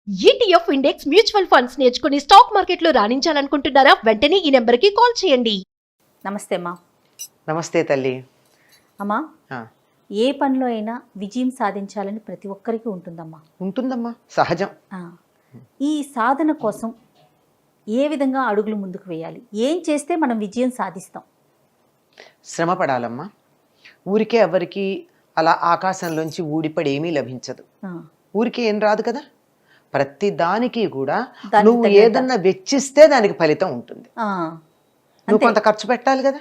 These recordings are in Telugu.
ఈటీఎఫ్ ఇండెక్స్ మ్యూచువల్ ఫండ్స్ నేర్చుకుని స్టాక్ మార్కెట్లో రాణించాలనుకుంటున్నారా? వెంటనే ఈ నెంబర్కి కాల్ చేయండి. నమస్తే అమ్మా. నమస్తే తల్లి. అమ్మా, ఏ పనిలో అయినా విజయం సాధించాలని ప్రతి ఒక్కరికి ఉంటుందమ్మా. ఉంటుందమ్మా, సహజం. ఈ సాధన కోసం ఏ విధంగా అడుగులు ముందుకు వేయాలి? ఏం చేస్తే మనం విజయం సాధిస్తాం? శ్రమ పడాలమ్మా. ఊరికే ఎవరికి అలా ఆకాశంలోంచి ఊడిపడి ఏమీ లభించదు. ఊరికే ఏం రాదు కదా. ప్రతి దానికి కూడా నువ్వు ఏదన్నా వెచ్చిస్తే దానికి ఫలితం ఉంటుంది. నువ్వు కొంత ఖర్చు పెట్టాలి కదా.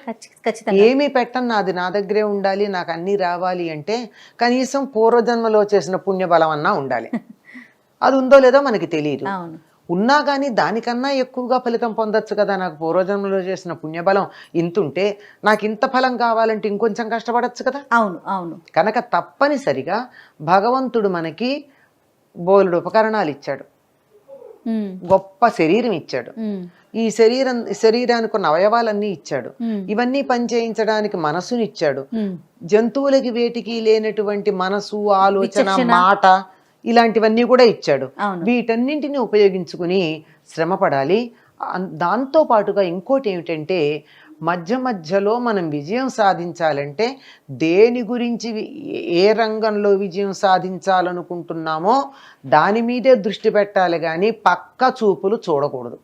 ఏమీ పెట్టను, నాది నా దగ్గరే ఉండాలి, నాకు అన్నీ రావాలి అంటే కనీసం పూర్వజన్మలో చేసిన పుణ్యబలం అన్నా ఉండాలి. అది ఉందో లేదో మనకి తెలియదు. ఉన్నా కానీ దానికన్నా ఎక్కువగా ఫలితం పొందొచ్చు కదా. నాకు పూర్వజన్మలో చేసిన పుణ్యబలం ఇంతుంటే నాకు ఇంత ఫలం కావాలంటే ఇంకొంచెం కష్టపడచ్చు కదా. అవును అవును. కనుక తప్పనిసరిగా భగవంతుడు మనకి బోలుడు ఉపకరణాలు ఇచ్చాడు, గొప్ప శరీరం ఇచ్చాడు, ఈ శరీరానికి ఉన్న అవయవాలన్నీ ఇచ్చాడు, ఇవన్నీ పనిచేయించడానికి మనసుని ఇచ్చాడు. జంతువులకి వేటికి లేనటువంటి మనసు, ఆలోచన, మాట ఇలాంటివన్నీ కూడా ఇచ్చాడు. వీటన్నింటిని ఉపయోగించుకుని శ్రమ పడాలి. దాంతో పాటుగా ఇంకోటి ఏమిటంటే మధ్యలో మనం విజయం సాధించాలంటే దేని గురించి ఏ రంగంలో విజయం సాధించాలనుకుంటున్నామో దాని మీదే దృష్టి పెట్టాలి కానీ పక్క చూపులు చూడకూడదు.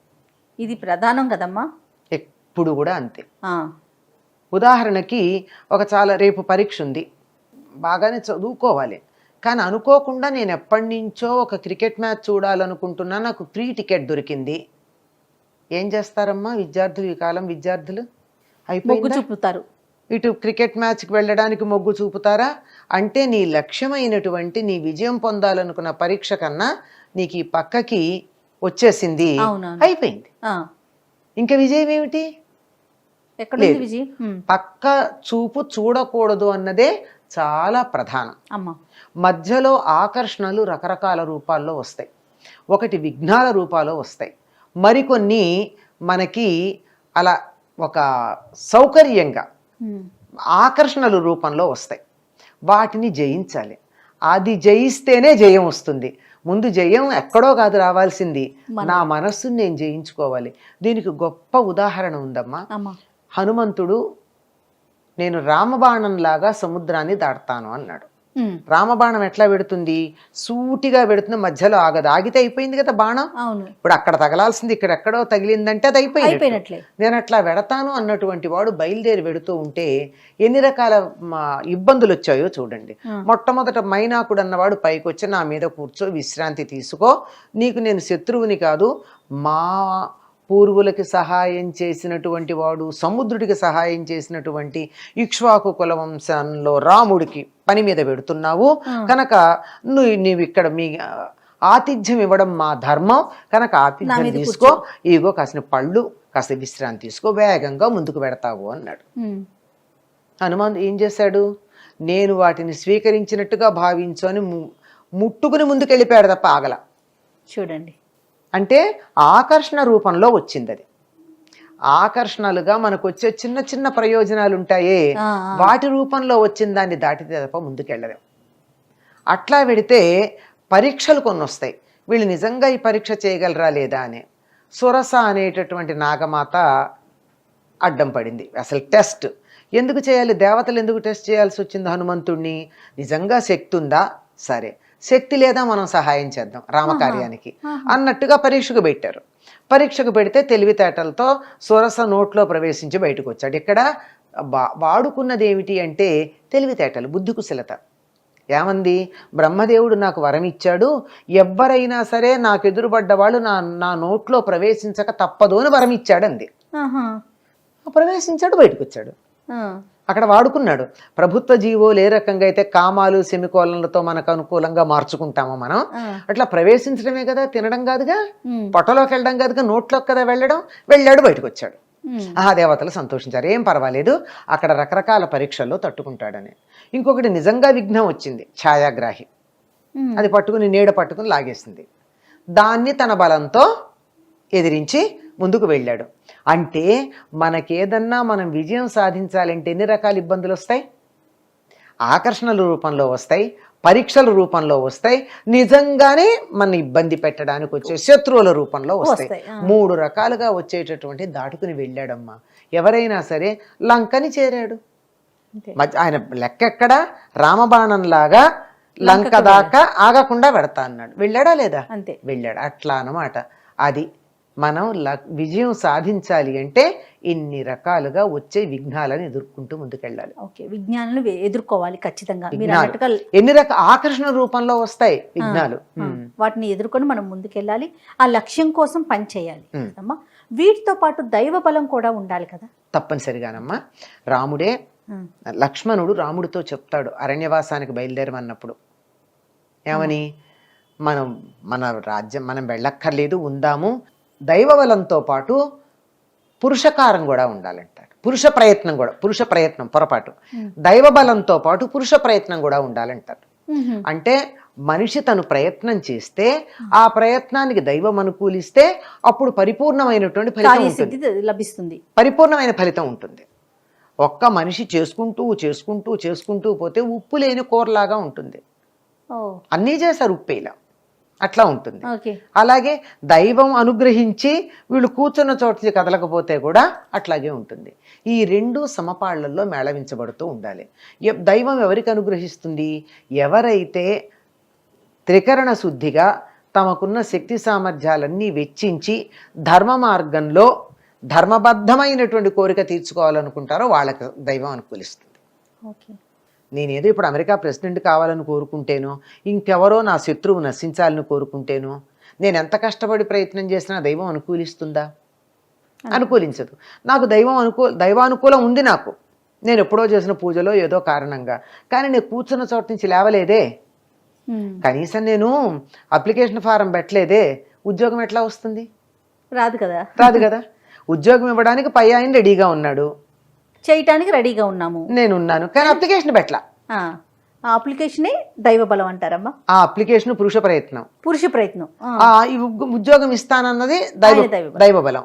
ఇది ప్రధానం కదమ్మా. ఎప్పుడు కూడా అంతే. ఉదాహరణకి రేపు పరీక్ష ఉంది, బాగానే చదువుకోవాలి, కానీ అనుకోకుండా నేను ఎప్పటి నుంచో ఒక క్రికెట్ మ్యాచ్ చూడాలనుకుంటున్నా, నాకు ఫ్రీ టికెట్ దొరికింది. ఏం చేస్తారమ్మా విద్యార్థులు, ఈ కాలం విద్యార్థులు? మొగ్గు చూపుతారు. ఇటు క్రికెట్ మ్యాచ్కి వెళ్ళడానికి మొగ్గు చూపుతారా? అంటే నీ లక్ష్యమైనటువంటి నీ విజయం పొందాలనుకున్న పరీక్ష కన్నా నీకు ఈ పక్కకి వచ్చేసింది, అయిపోయింది. ఇంకా విజయం ఏమిటి? పక్క చూపు చూడకూడదు అన్నదే చాలా ప్రధానం. మధ్యలో ఆకర్షణలు రకరకాల రూపాల్లో వస్తాయి. ఒకటి విఘ్నాల రూపాల్లో వస్తాయి, మరికొన్ని మనకి అలా ఒక సౌకర్యంగా ఆకర్షణల రూపంలో వస్తాయి. వాటిని జయించాలి. అది జయిస్తేనే జయం వస్తుంది. ముందు జయం ఎక్కడో కాదు రావాల్సింది, నా మనస్సుని నేను జయించుకోవాలి. దీనికి గొప్ప ఉదాహరణ ఉందమ్మా. హనుమంతుడు నేను రామబాణంలాగా సముద్రాన్ని దాటుతాను అన్నాడు. రామబాణం ఎట్లా పెడుతుంది? సూటిగా పెడుతుంది, మధ్యలో ఆగదు. ఆగితే అయిపోయింది కదా బాణం. ఇప్పుడు అక్కడ తగలాల్సింది ఇక్కడెక్కడో తగిలిందంటే అది అయిపోయినట్లే. నేను అట్లా వెడతాను అన్నటువంటి వాడు బయలుదేరి వెడుతూ ఉంటే ఎన్ని రకాల ఇబ్బందులు వచ్చాయో చూడండి. మొట్టమొదట మైనాకుడు అన్నవాడు పైకి వచ్చి నా మీద కూర్చో, విశ్రాంతి తీసుకో, నీకు నేను శత్రువుని కాదు, మా పూర్వులకి సహాయం చేసినటువంటి వాడు, సముద్రుడికి సహాయం చేసినటువంటి ఇక్ష్వాకు కుల వంశంలో రాముడికి పని మీద పెడుతున్నావు కనుక నీవు ఇక్కడ మీ ఆతిథ్యం ఇవ్వడం మా ధర్మం కనుక ఆతిథ్యం తీసుకో, ఇగో కాసిన పళ్ళు, కాస్త విశ్రాంతి తీసుకో, వేగంగా ముందుకు పెడతావు అన్నాడు. హనుమాన్ ఏం చేశాడు? నేను వాటిని స్వీకరించినట్టుగా భావించు అని ముట్టుకుని ముందుకు వెళ్ళిపోయాడు తప్ప ఆగల. చూడండి, అంటే ఆకర్షణ రూపంలో వచ్చింది. అది ఆకర్షణలుగా మనకు వచ్చే చిన్న చిన్న ప్రయోజనాలు ఉంటాయే, వాటి రూపంలో వచ్చిన దాన్ని దాటితే తప్ప ముందుకెళ్ళలేం. అట్లా పెడితే పరీక్షలు కొన్ని వస్తాయి. వీళ్ళు నిజంగా ఈ పరీక్ష చేయగలరా లేదా అని. సురస అనేటటువంటి నాగమాత అడ్డం పడింది. అసలు టెస్ట్ ఎందుకు చేయాలి? దేవతలు ఎందుకు టెస్ట్ చేయాల్సి వచ్చింది హనుమంతుడిని? నిజంగా శక్తి ఉందా? సరే, శక్తి లేదా మనం సహాయం చేద్దాం రామకార్యానికి అన్నట్టుగా పరీక్షకు పెట్టారు. పరీక్షకు పెడితే తెలివితేటలతో సురస నోట్లో ప్రవేశించి బయటకు వచ్చాడు. ఇక్కడ వాడుకున్నది ఏమిటి అంటే తెలివితేటలు, బుద్ధి కుశలత. ఏమంది? బ్రహ్మదేవుడు నాకు వరం ఇచ్చాడు, ఎవరైనా సరే నాకు ఎదురుపడ్డ వాళ్ళు నా నోట్లో ప్రవేశించక తప్పదు అని వరం ఇచ్చాడు అంది. ప్రవేశించాడు, బయటకు వచ్చాడు. అక్కడ వాడుకున్నాడు. ప్రభుత్వ జీవోలు ఏ రకంగా అయితే కామాలు సెమికోలన్లతో మనకు అనుకూలంగా మార్చుకుంటామో మనం అట్లా ప్రవేశించడమే కదా, తినడం కాదుగా, పొట్టలోకి వెళ్ళడం కాదుగా, నోట్లోకి కదా వెళ్ళాడు, బయటకు వచ్చాడు. దేవతలు సంతోషించారు. ఏం పర్వాలేదు, అక్కడ రకరకాల పరీక్షల్లో తట్టుకుంటాడని. ఇంకొకటి నిజంగా విఘ్నం వచ్చింది, ఛాయాగ్రాహి. అది పట్టుకుని నీడ పట్టుకుని లాగేసింది. దాన్ని తన బలంతో ఎదిరించి ముందుకు వెళ్ళాడు. అంటే మనకేదన్నా మనం విజయం సాధించాలంటే ఎన్ని రకాల ఇబ్బందులు వస్తాయి? ఆకర్షణల రూపంలో వస్తాయి, పరీక్షల రూపంలో వస్తాయి, నిజంగానే మన ఇబ్బంది పెట్టడానికి వచ్చే శత్రువుల రూపంలో వస్తాయి. 3 రకాలుగా వచ్చేటటువంటి దాటుకుని వెళ్ళాడమ్మా. ఎవరైనా సరే లంకని చేరాడు. ఆయన లెక్క ఎక్కడ రామబాణంలాగా లంక దాకా ఆగకుండా పెడతా అన్నాడు. వెళ్ళాడా లేదా? అంతే, వెళ్ళాడు. అట్లా అన్నమాట. అది మనం విజయం సాధించాలి అంటే ఇన్ని రకాలుగా వచ్చే విఘ్నాలను ఎదుర్కొంటూ ముందుకెళ్ళాలి. ఓకే, విజ్ఞానాలు ఎదుర్కోవాలి ఖచ్చితంగా. ఎన్ని రకాల ఆకర్షణ రూపంగా వస్తాయి విఘ్నాలు, వాటిని ఎదుర్కొని మనం ముందుకెళ్ళాలి. ఆ లక్ష్యం కోసం పని చేయాలి అమ్మా. వీటితో పాటు దైవ బలం కూడా ఉండాలి కదా? తప్పనిసరిగానమ్మా. రాముడే లక్ష్మణుడు రాముడితో చెప్తాడు అరణ్యవాసానికి బయలుదేరమన్నప్పుడు ఏమని, మన రాజ్యం మనం వెళ్ళక్కర్లేదు, ఉందాము, దైవ బలంతో పాటు పురుషకారం కూడా ఉండాలంటాడు. పురుష ప్రయత్నం పొరపాటు, దైవ బలంతో పాటు పురుష ప్రయత్నం కూడా ఉండాలంటారు. అంటే మనిషి తను ప్రయత్నం చేస్తే ఆ ప్రయత్నానికి దైవం అనుకూలిస్తే అప్పుడు పరిపూర్ణమైనటువంటి ఫలితం లభిస్తుంది, పరిపూర్ణమైన ఫలితం ఉంటుంది. ఒక్క మనిషి చేసుకుంటూ పోతే ఉప్పు లేని కూరలాగా ఉంటుంది. అన్నీ చేశారు ఉప్పేలా, అట్లా ఉంటుంది. అలాగే దైవం అనుగ్రహించి వీళ్ళు కూర్చున్న చోట కదలకపోతే కూడా అట్లాగే ఉంటుంది. ఈ 2 సమపాళ్లలో మేళవించబడుతూ ఉండాలి. దైవం ఎవరికి అనుగ్రహిస్తుంది? ఎవరైతే త్రికరణ శుద్ధిగా తమకున్న శక్తి సామర్థ్యాలన్నీ వెచ్చించి ధర్మ మార్గంలో ధర్మబద్ధమైనటువంటి కోరిక తీర్చుకోవాలనుకుంటారో వాళ్ళకి దైవం అనుకూలిస్తుంది. నేనేదో ఇప్పుడు అమెరికా ప్రెసిడెంట్ కావాలని కోరుకుంటేనో, ఇంకెవరో నా శత్రువు నశించాలని కోరుకుంటేనో, నేను ఎంత కష్టపడి ప్రయత్నం చేసినా దైవం అనుకూలిస్తుందా? అనుకూలించదు. నాకు దైవానుకూలం ఉంది. నాకు నేను ఎప్పుడో చేసిన పూజలో ఏదో కారణంగా, కానీ నేను కూర్చున్న చోట నుంచి లేవలేదే, కనీసం నేను అప్లికేషన్ ఫారం పెట్టలేదే, ఉద్యోగం ఎట్లా వస్తుంది? రాదు కదా. ఉద్యోగం ఇవ్వడానికి పై ఆయన రెడీగా ఉన్నాడు, చేయటానికి రెడీగా ఉన్నాము, నేనున్నాను, కానీ అప్లికేషన్ పెట్టలా. అప్లికేషనే దైవ బలం అంటారమ్మా. ఆ అప్లికేషన్ పురుష ప్రయత్నం. ఉద్యోగం ఇస్తానన్నది దైవ బలం.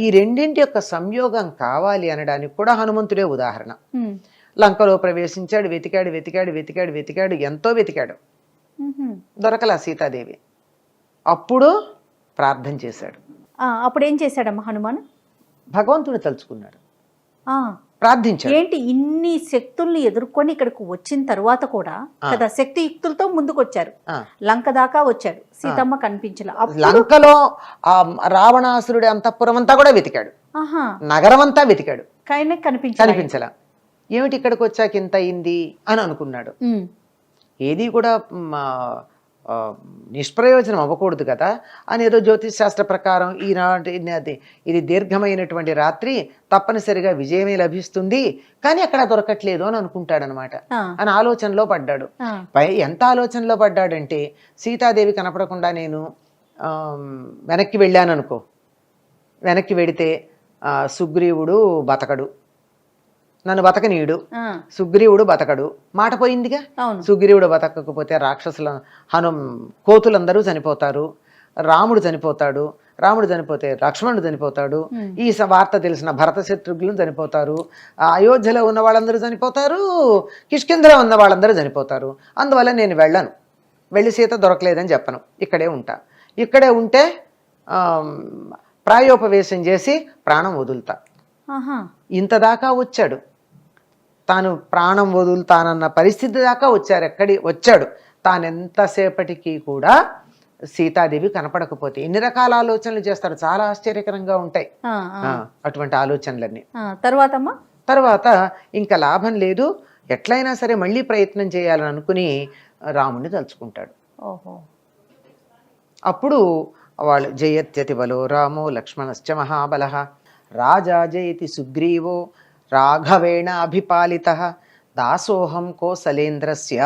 ఈ రెండింటి యొక్క సంయోగం కావాలి అనడానికి కూడా హనుమంతుడే ఉదాహరణ. లంకలో ప్రవేశించాడు, వెతికాడు, ఎంతో వెతికాడు, దొరకలా సీతాదేవి. అప్పుడు ప్రార్థన చేశాడు. అప్పుడు ఏం చేశాడమ్మా హనుమాన్? భగవంతుని తలుచుకున్నాడు, ప్రార్థించాడు. ఏంటి ఇన్ని శక్తుల్ని ఎదుర్కొని ఇక్కడికి వచ్చిన తర్వాత కూడా కదా శక్తి యుక్తులతో ముందుకు వచ్చారు, లంక దాకా వచ్చాడు, సీతమ్మ కనిపించలే. లంకలో ఆ రావణాసురుడి అంతఃపురం అంతా కూడా వెతికాడు, నగరం అంతా వెతికాడు, కనిపించలా. ఏమిటి ఇక్కడికి వచ్చాక ఇంత అయింది అని అనుకున్నాడు. ఏది కూడా నిష్ప్రయోజనం అవ్వకూడదు కదా అని ఏదో జ్యోతిష్ శాస్త్ర ప్రకారం ఇది దీర్ఘమైనటువంటి రాత్రి, తప్పనిసరిగా విజయమే లభిస్తుంది, కానీ అక్కడ దొరకట్లేదు అని అనుకుంటాడనమాట. అని ఆలోచనలో పడ్డాడు. ఎంత ఆలోచనలో పడ్డాడంటే, సీతాదేవి కనపడకుండా నేను వెనక్కి వెళ్ళాను అనుకో, వెనక్కి వెడితే సుగ్రీవుడు బతకడు, నన్ను బతకనీయుడు, సుగ్రీవుడు బతకడు, మాట పోయిందిగా. సుగ్రీవుడు బతకకపోతే రాక్షసుల కోతులందరూ చనిపోతారు, రాముడు చనిపోతాడు, రాముడు చనిపోతే లక్ష్మణుడు చనిపోతాడు, ఈ వార్త తెలిసిన భరత శత్రుఘ్నులు చనిపోతారు, అయోధ్యలో ఉన్న వాళ్ళందరూ చనిపోతారు, కిష్కింధలో ఉన్న వాళ్ళందరూ చనిపోతారు. అందువల్ల నేను వెళ్ళను, వెళ్ళి సీత దొరకలేదని చెప్పను, ఇక్కడే ఉంటా. ఇక్కడే ఉంటే ప్రాయోపవేశం చేసి ప్రాణం వదులుతా. ఇంతదాకా వచ్చాడు, తాను ప్రాణం వదులుతానన్న పరిస్థితి దాకా వచ్చాడు. తానెంతసేపటికి కూడా సీతాదేవి కనపడకపోతే ఎన్ని రకాల ఆలోచనలు చేస్తాడు, చాలా ఆశ్చర్యకరంగా ఉంటాయి అటువంటి ఆలోచనలన్నీ. తర్వాత ఇంకా లాభం లేదు, ఎట్లయినా సరే మళ్ళీ ప్రయత్నం చేయాలని అనుకుని రాముడిని తలుచుకుంటాడు. అప్పుడు వాళ్ళు జయత్యతి బలో రామో లక్ష్మణశ్చ మహాబలః రాజా జయతి సుగ్రీవో రాఘవేణ అభిపాలితః దాసోహం కోసలేంద్రస్య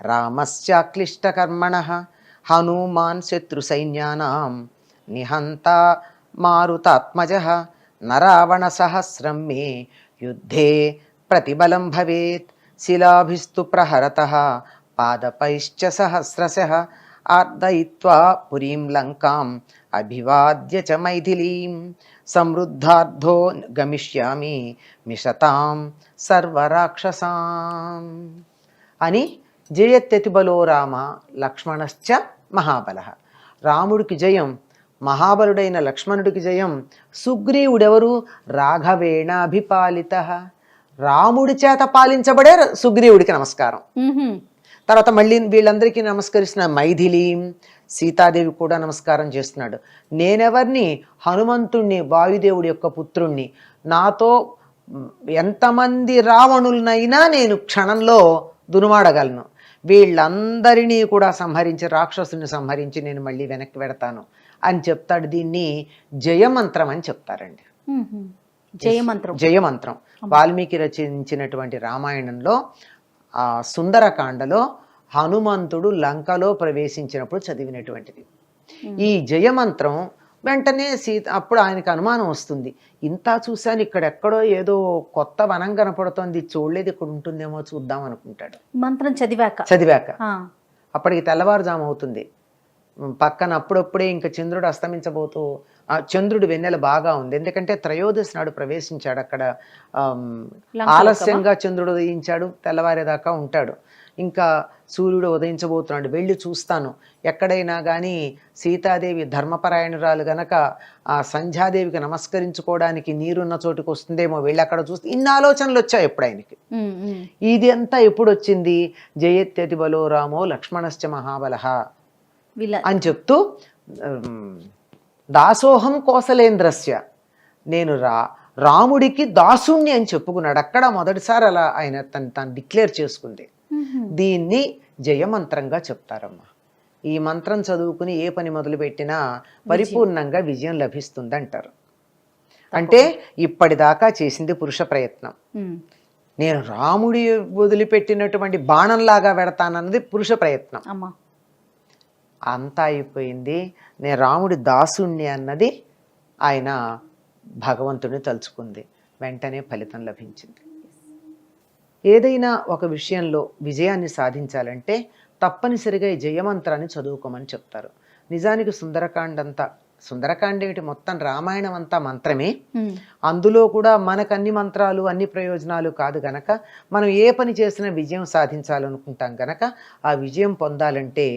రామస్యాక్లిష్టకర్మణః హనుమాన్ శత్రుసైన్యానాం నిహంతా మారుతాత్మజః నరావణ సహస్రం మే యుద్ధే ప్రతిబలం భవేత్ శిలాభిస్తు ప్రహరతః పాదపైశ్చ సహస్రశః ఆర్దయిత్వా పురీం లంకాం అభివాద్య చ మైథిలీం సమృద్ధార్థో గమిష్యామి మిషతాం సర్వరాక్షసాం. అని జయత్యతి బలో రామ లక్ష్మణశ్చ మహాబల. రాముడికి జయం, మహాబలుడైన లక్ష్మణుడికి జయం. సుగ్రీవుడెవరు? రాఘవేణ అభిపాలిత. రాముడి చేత పాలించబడే సుగ్రీవుడికి నమస్కారం. తర్వాత మళ్ళీ వీళ్ళందరికీ నమస్కరిస్తున్న మైథిలి, సీతాదేవి కూడా నమస్కారం చేస్తున్నాడు. నేనెవర్ని? హనుమంతుణ్ణి, వాయుదేవుడి యొక్క పుత్రుణ్ణి. నాతో ఎంతమంది రావణులనైనా నేను క్షణంలో దునుమాడగలను. వీళ్ళందరినీ కూడా సంహరించి, రాక్షసుని సంహరించి నేను మళ్ళీ వెనక్కి పెడతాను అని చెప్తాడు. దీన్ని జయమంత్రం అని చెప్తారండి. జయమంత్రం. జయమంత్రం వాల్మీకి రచించినటువంటి రామాయణంలో ఆ సుందరకాండలో హనుమంతుడు లంకలో ప్రవేశించినప్పుడు చదివినటువంటిది ఈ జయమంత్రం. వెంటనే అప్పుడు ఆయనకు అనుమానం వస్తుంది, ఇంత చూశాను, ఇక్కడెక్కడో ఏదో కొత్త వనం కనపడుతోంది, చూడలేదు, ఇక్కడ ఉంటుందేమో చూద్దాం అనుకుంటాడు. మంత్రం చదివాక అప్పటికి తెల్లవారుజాము అవుతుంది. పక్కన అప్పుడప్పుడే ఇంకా చంద్రుడు అస్తమించబోతూ, చంద్రుడు వెన్నెల బాగా ఉంది, ఎందుకంటే త్రయోదశి నాడు ప్రవేశించాడు అక్కడ. ఆలస్యంగా చంద్రుడు ఉదయించాడు, తెల్లవారేదాకా ఉంటాడు. ఇంకా సూర్యుడు ఉదయించబోతున్నాడు. వెళ్ళి చూస్తాను, ఎక్కడైనా కానీ సీతాదేవి ధర్మపరాయణురాలు గనక ఆ సంధ్యాదేవికి నమస్కరించుకోవడానికి నీరున్న చోటుకు వస్తుందేమో, వెళ్ళి అక్కడ చూస్తే ఇన్ని ఆలోచనలు వచ్చాయి ఎప్పుడు ఆయనకి. ఇది అంతా ఎప్పుడు వచ్చింది? జయత్యతి బలో రామో లక్ష్మణశ్చ మహాబలః అని చెప్తూ, దాసోహం కోసలేంద్రస్య, నేను రాముడికి దాసుణ్ణి అని చెప్పుకున్నాడు. అక్కడ మొదటిసారి అలా ఆయన తను డిక్లేర్ చేసుకుంది. దీన్ని జయమంత్రంగా చెప్తారమ్మా. ఈ మంత్రం చదువుకుని ఏ పని మొదలు పెట్టినా పరిపూర్ణంగా విజయం లభిస్తుంది అంటారు. అంటే ఇప్పటిదాకా చేసింది పురుష ప్రయత్నం, నేను రాముడి వదిలిపెట్టినటువంటి బాణంలాగా పెడతానన్నది పురుష ప్రయత్నం. అంతా అయిపోయింది, నేను రాముడి దాసుణ్ణి అన్నది ఆయన భగవంతుడిని తలుచుకుంది, వెంటనే ఫలితం లభించింది. ఏదైనా ఒక విషయంలో విజయాన్ని సాధించాలంటే తప్పనిసరిగా ఈ జయమంత్రాన్ని చదువుకోమని చెప్తారు. నిజానికి సుందరకాండ ఏమిటి, మొత్తం రామాయణం అంతా మంత్రమే. అందులో కూడా మనకు అన్ని మంత్రాలు, అన్ని ప్రయోజనాలు కాదు గనక, మనం ఏ పని చేసినా విజయం సాధించాలనుకుంటాం గనక, ఆ విజయం పొందాలంటే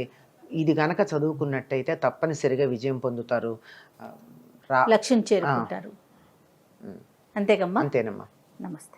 ఇది గనక చదువుకున్నట్టయితే తప్పనిసరిగా విజయం పొందుతారు, లక్ష్యం చేరుకుంటారు. అంతేనమ్మా. అంతేనమ్మా. నమస్తే.